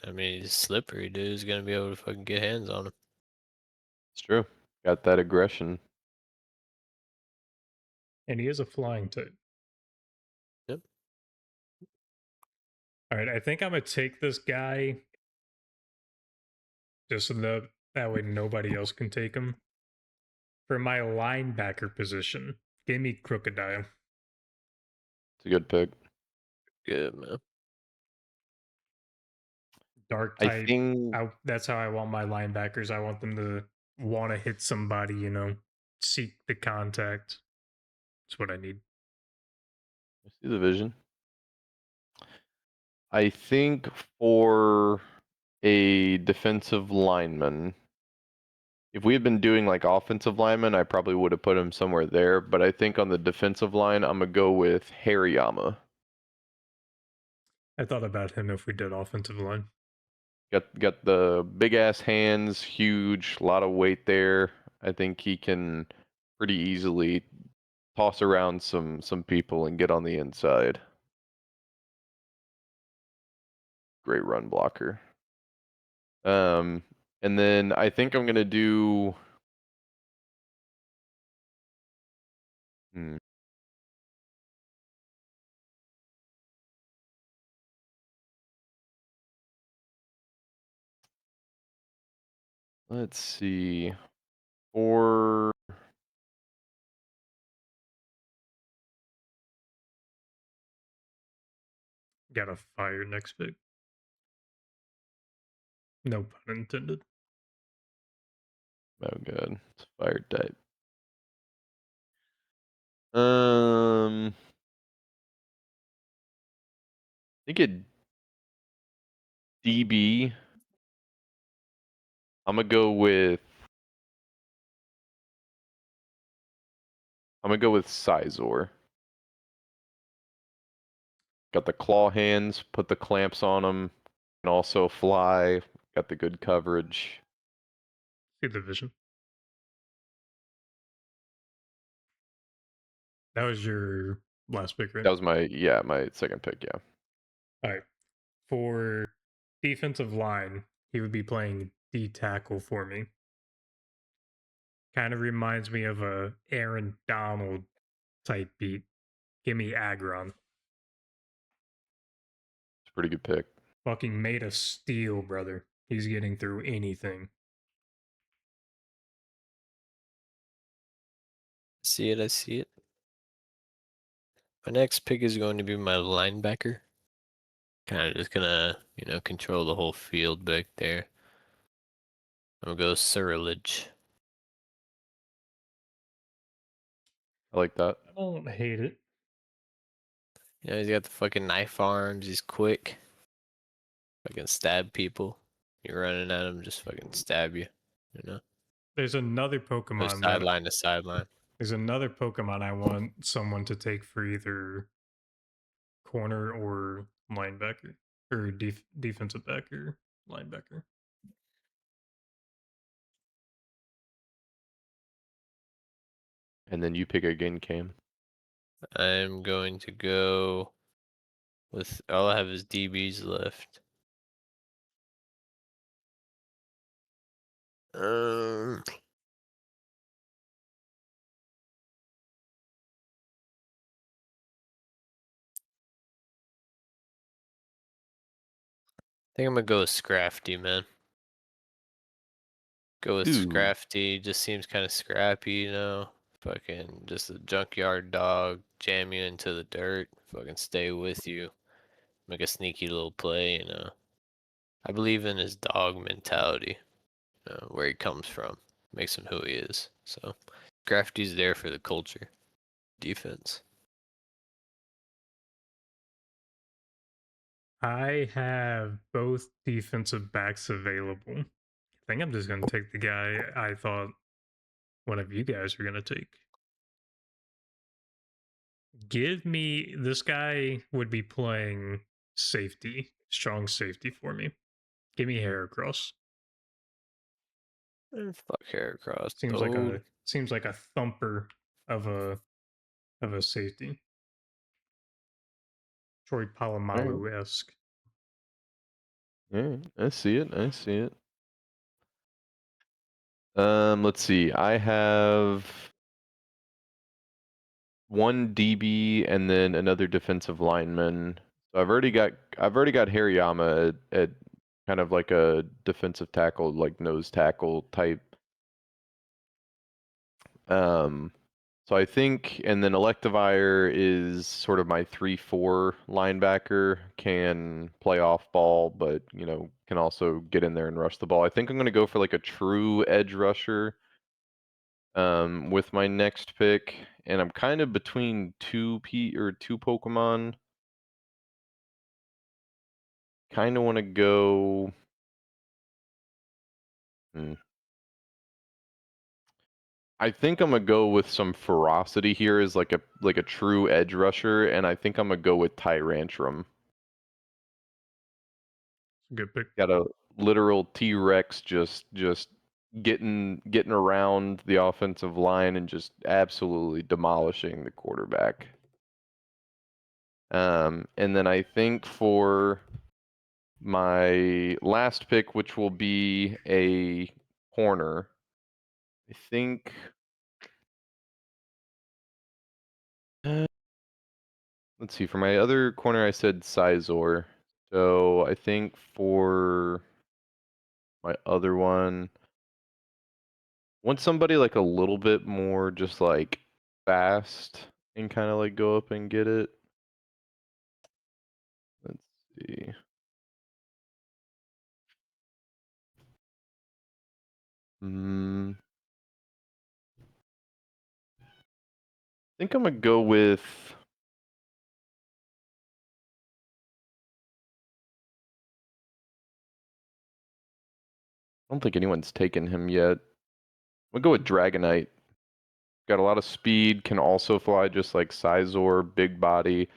I mean, he's slippery, dude. He's gonna be able to fucking get hands on him. It's true. Got that aggression. And he is a flying type. Yep. All right, I think I'm gonna take this guy just so that way nobody else can take him. For my linebacker position, give me Crocodile. It's a good pick. Good, man. Dark I type. think That's how I want my linebackers. I want them to want to hit somebody, seek the contact. That's what I need. I see the vision. I think for a defensive lineman, if we had been doing like offensive lineman, I probably would have put him somewhere there. But I think on the defensive line, I'm gonna go with Hariyama. I thought about him if we did offensive line. Got the big ass hands, huge, lot of weight there. I think he can pretty easily toss around some people and get on the inside. Great run blocker. Um, and then I think I'm gonna do. Hmm, let's see. For Got a fire next pick. No pun intended. oh god, it's fire type. I think it DB. I'm gonna go with Sizor. Got the claw hands, put the clamps on them, and also fly. Got the good coverage. See the vision. That was your last pick, right? That was my second pick. Yeah, All right. For defensive line, he would be playing D tackle for me. Kind of reminds me of a Aaron Donald type beat. Give me Agron. it's a pretty good pick. Fucking made of steel, brother. He's getting through anything. See it, I see it. My next pick is going to be my linebacker. Kind of just gonna, control the whole field back there. I'm gonna go Surrilage. I like that. I don't hate it. He's got the fucking knife arms. He's quick. Fucking stab people. You're running at him, just fucking stab you. You know, There's another go Pokemon that sideline to sideline. there's another Pokemon I want someone to take for either corner or linebacker or defensive back or linebacker. And then you pick again, Cam. I'm going to go with all I have is DBs left. I think I'm gonna go with Scrafty, man. Go with Ooh, Scrafty. Just seems kind of scrappy, Fucking just a junkyard dog. Jam you into the dirt. Fucking stay with you. Make a sneaky little play. I believe in his dog mentality, where he comes from. Makes him who he is. So, Scrafty's there for the culture. Defense. I have both defensive backs available. I think I'm just going to take the guy I thought one of you guys were going to take. Give me this guy would be playing safety, strong safety for me. Give me Heracross. Fuck Heracross, Seems like dude. a thumper of a safety. Troy All right. Polamalu esque. All right. I see it. I see it. Let's see. I have one DB and then another defensive lineman. So I've already got Hariyama at kind of like a defensive tackle, like nose tackle type. So I think, and then Electivire is sort of my 3-4 linebacker, can play off ball, but can also get in there and rush the ball. I think I'm gonna go for like a true edge rusher with my next pick, and I'm kind of between two Pokemon. Kind of want to go. Hmm. I think I'm gonna go with some ferocity here as like a true edge rusher, and I think I'm gonna go with Tyrantrum. Good pick. Got a literal T-Rex just getting around the offensive line and just absolutely demolishing the quarterback. And then I think for my last pick, which will be a corner, I think. Let's see. For my other corner, I said Sizor. So I think for my other one, want somebody like a little bit more just like fast and kind of like go up and get it. Let's see. I think I'm gonna go with. I don't think anyone's taken him yet. I'll go with Dragonite. Got a lot of speed, can also fly just like Sizor, big body,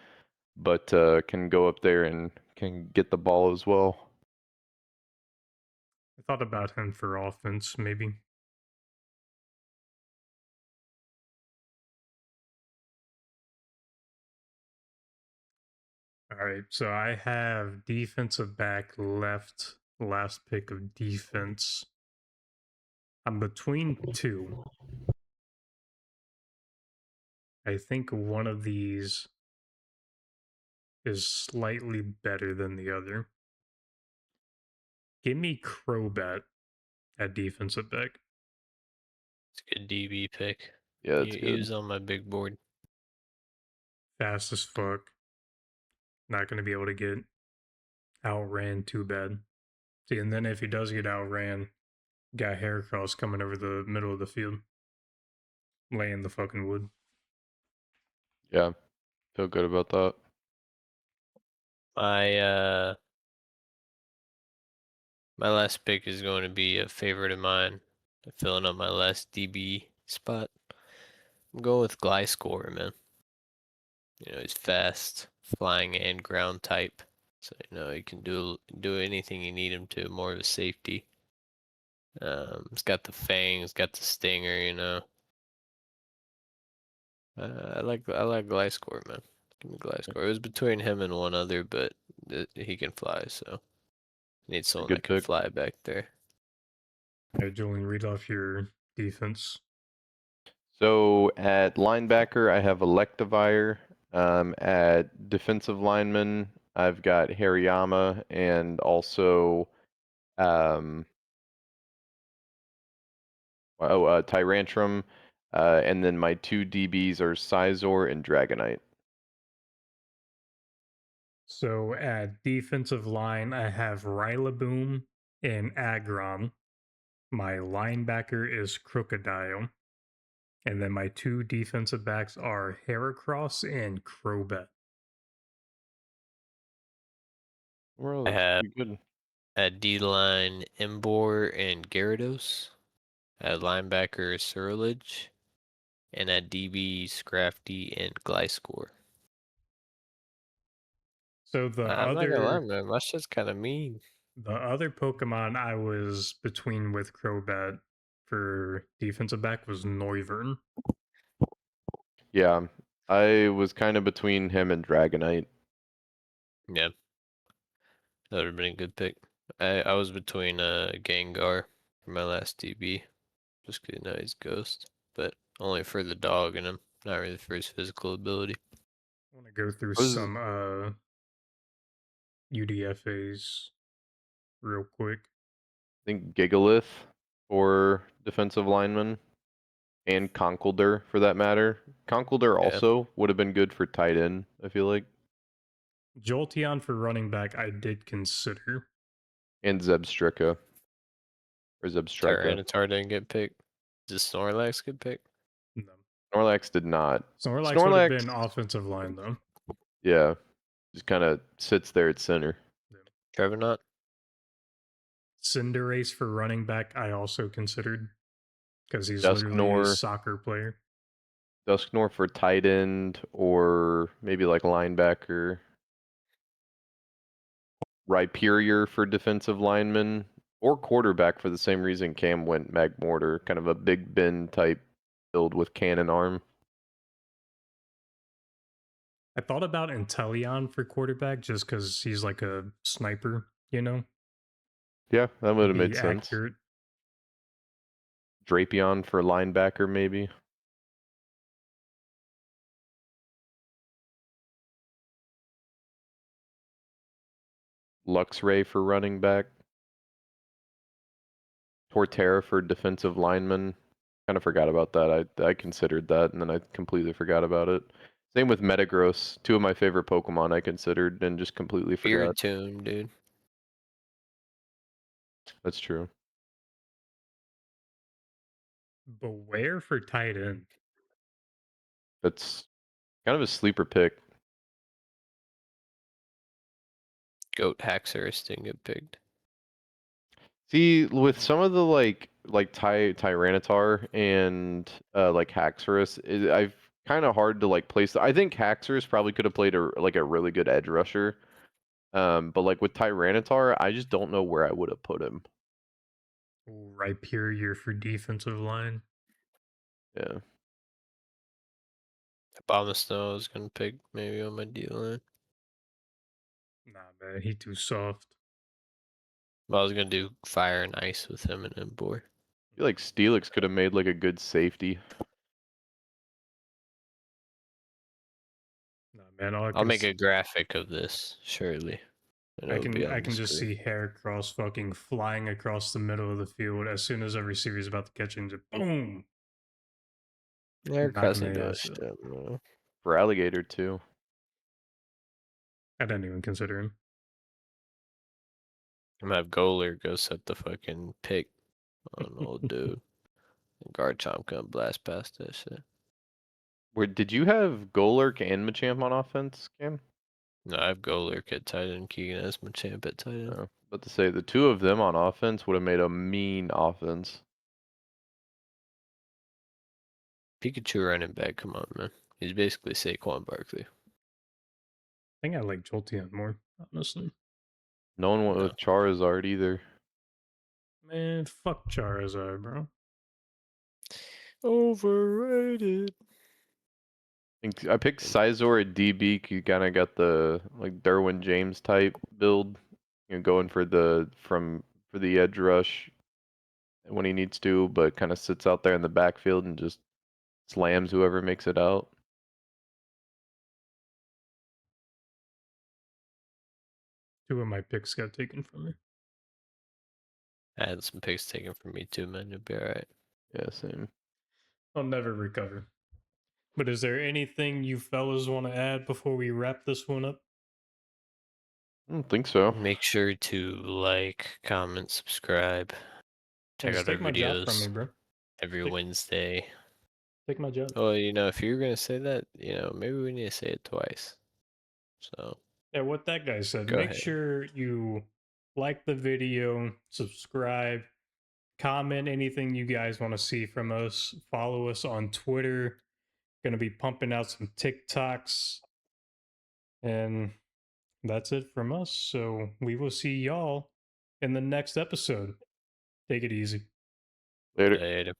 but can go up there and can get the ball as well. I thought about him for offense, maybe. All right, so I have defensive back left, last pick of defense. I'm between two. I think one of these is slightly better than the other. Give me Crobat at defensive back. It's a good DB pick. Yeah, that's He good. was on my big board. Fast as fuck. Not going to be able to get outran too bad. See, and then if he does get outran, got Heracross coming over the middle of the field, laying the fucking wood. Yeah, feel good about that. My my last pick is going to be a favorite of mine. Filling up my last DB spot. I'm going with Gliscor, man. He's fast, flying and ground type. So he can do anything you need him to. More of a safety. He's got the fangs, got the stinger. I like Gliscor, man. Give me Gliscor. It was between him and one other, but he can fly, so need A someone that good can pick. fly back there. Hey, Julian, read off your defense. So at linebacker, I have Electivire. At defensive lineman, I've got Hariyama and also um, Tyrantrum. And then my two DBs are Sizor and Dragonite. So at defensive line, I have Rillaboom and Aggron. My linebacker is Crocodile. And then my two defensive backs are Heracross and Crobat. Well, I that's have pretty good. at D line Embor and Gyarados. At linebacker Surlage. And at DB Scrafty and Gliscor. So the I'm not gonna lie, other man. My shit's kind of mean. the other Pokemon I was between with Crobat for defensive back was Noivern. Yeah, I was kind of between him and Dragonite. Yeah, that would have been a good pick. I was between Gengar for my last DB, just 'cause now he's Ghost, but only for the dog and him, not really for his physical ability. I want to go through I was some UDFAs real quick. I think Gigalith for defensive lineman and Conkeldurr for that matter. Conkeldurr Yeah, also would have been good for tight end, I feel like. Jolteon for running back, I did consider. And Zebstrika. Or Zebstrika. Tyranitar didn't get picked. Does Snorlax get picked? No. Snorlax did not. Snorlax would have Snorlax, been offensive line, though. yeah, just kind of sits there at center. Yeah. Trevenant? Cinderace for running back, I also considered because he's literally a Dusknor, soccer player. Dusknor for tight end or maybe like linebacker. Rhyperior for defensive lineman or quarterback for the same reason Cam went Magmortar, kind of a Big Ben type build with cannon arm. I thought about Inteleon for quarterback just because he's like a sniper, you know? Yeah, that would He'd have made be sense. accurate. Drapion for linebacker, maybe. Luxray for running back. Torterra for defensive lineman. Kind of forgot about that. I considered that, and then I completely forgot about it. Same with Metagross. Two of my favorite Pokemon I considered and just completely forgot. Tomb, dude. That's true. Beware for tight end. That's kind of a sleeper pick. Goat Haxorus didn't get picked. See, with some of the Tyranitar and like Haxorus, I've kind of hard to like place. I think Haxorus probably could have played a really good edge rusher. But like with Tyranitar, I just don't know where I would have put him. Rhyperior for defensive line. Yeah. Abomasnow was gonna pick maybe on my D line. Nah, man, he too soft. But I was gonna do fire and ice with him and Emboar. I feel like Steelix could have made like a good safety. Nah, man, all I I'll can make a graphic of this, surely. And it'll be I on the can just screen. see Heracross fucking flying across the middle of the field as soon as a receiver is about to catch him. Just boom, They're knocking crossing their doing ass out. shit, bro. For Alligator too. I didn't even consider him. I'm gonna have Goler go set the fucking pick on old dude. And Garchomp gonna blast past that shit. Where did you have Golurk and Machamp on offense, Cam? No, I have Golurk at tight end, Keegan as my champ at tight end. No. But to say the two of them on offense would have made a mean offense. Pikachu running back, come on, man. He's basically Saquon Barkley. I think I like Jolteon more, honestly. No one went No. with Charizard either. Man, fuck Charizard, bro. Overrated. I picked Sizor at DB. You kind of got the like Derwin James type build. Going for the edge rush when he needs to, but kind of sits out there in the backfield and just slams whoever makes it out. Two of my picks got taken from me. I had some picks taken from me too, man. You'll be alright. Yeah, same. I'll never recover. But is there anything you fellas want to add before we wrap this one up? I don't think so. Make sure to like, comment, subscribe. Check Just out our take my job from me, videos bro. every Take- Wednesday. Take my job. Well, if you're gonna say that, maybe we need to say it twice. So Yeah, what that guy said. go Make ahead. sure you like the video, subscribe, comment anything you guys want to see from us. Follow us on Twitter. Gonna be pumping out some TikToks. And that's it from us. So we will see y'all in the next episode. Take it easy. Later. Later.